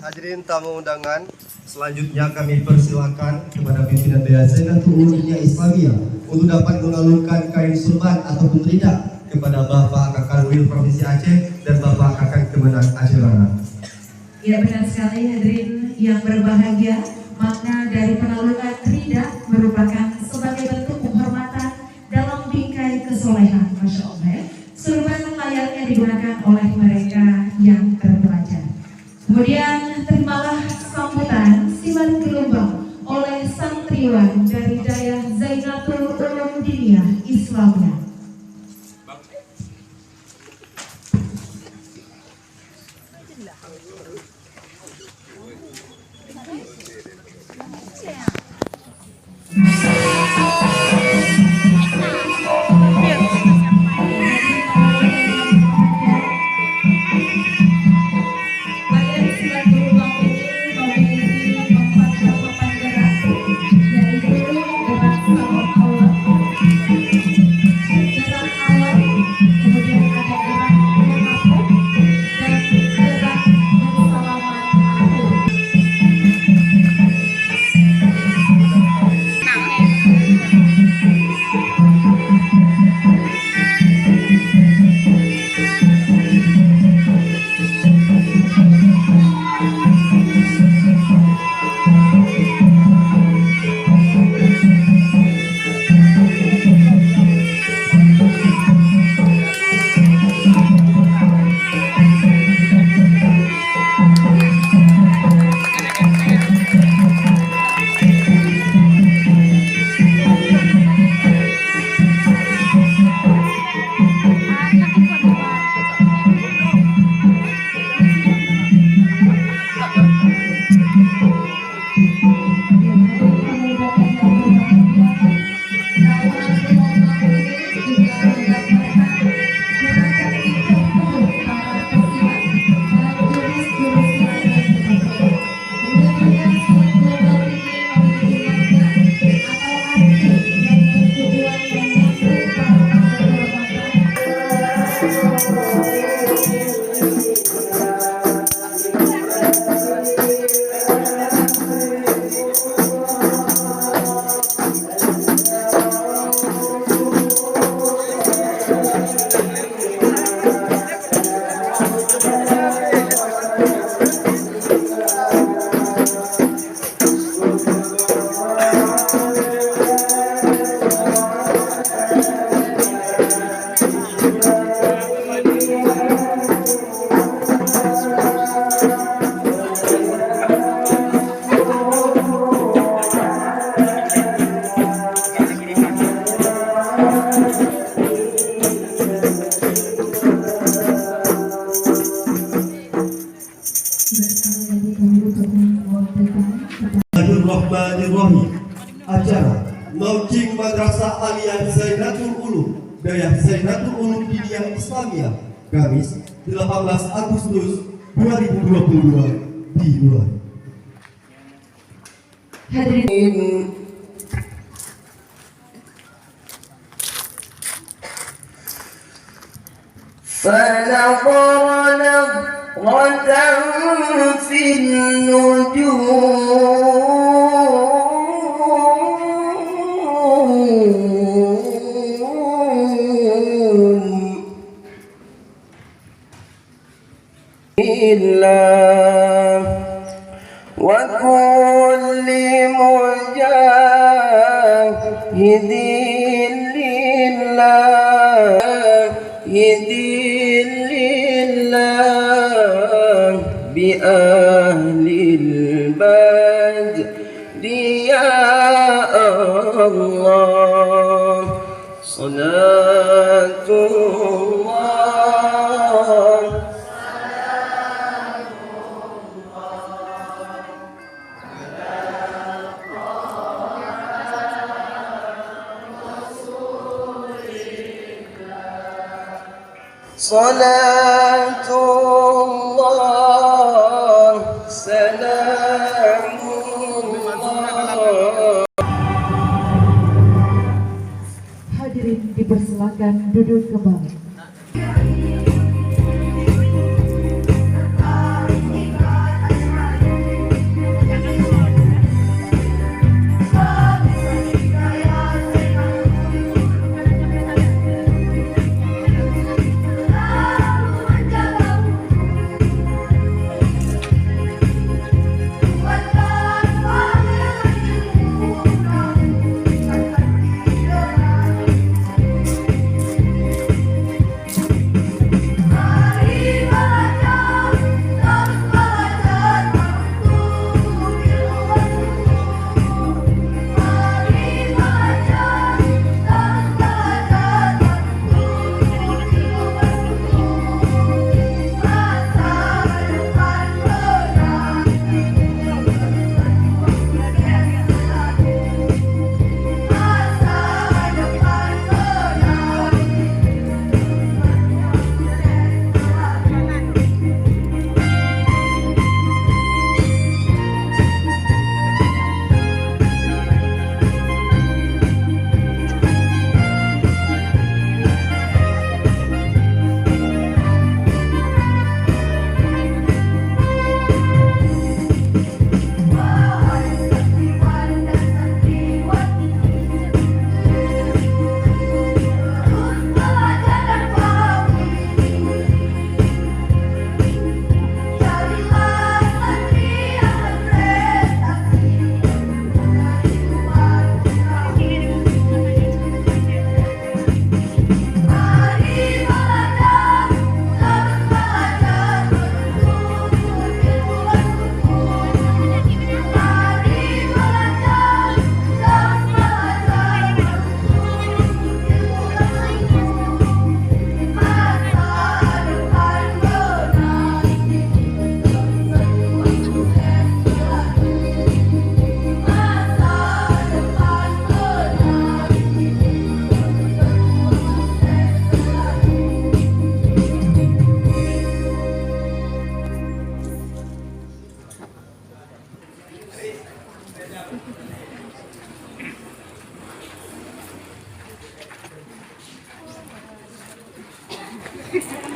Hadirin tamu undangan, selanjutnya kami persilakan kepada pimpinan Daya Zainatul Ulum Diniyah Islamiyah untuk dapat mengalungkan kain surban ataupun rida kepada Bapak Kakanwil Provinsi Aceh dan Bapak Kakan Kemenang Aceh Barat. Ya, benar sekali hadirin yang berbahagia, makna dari penalungan rida merupakan sebagai bentuk penghormatan dalam bingkai kesolehan. Masya Allah ya. Surban layaknya digunakan oleh mereka yang terpelajar. Kemudian terimalah sambutan siman gelombang oleh santriwan dari Daya Zainatul Ulum Diniyah Islamiyah. Acara launching Madrasah Aliyah Zainatul Ulum Daya Zainatul Ulum Diniyah Islamiyah Kamis 18 Agustus 2022 dimulai. Hadirin فنظر نظرة في النجوم إلا وكل مجاهد لله بأهل البدر يا الله صلاة الله صلاة الله سلام الله. Hadirin dipersilakan duduk kembali. Bapak.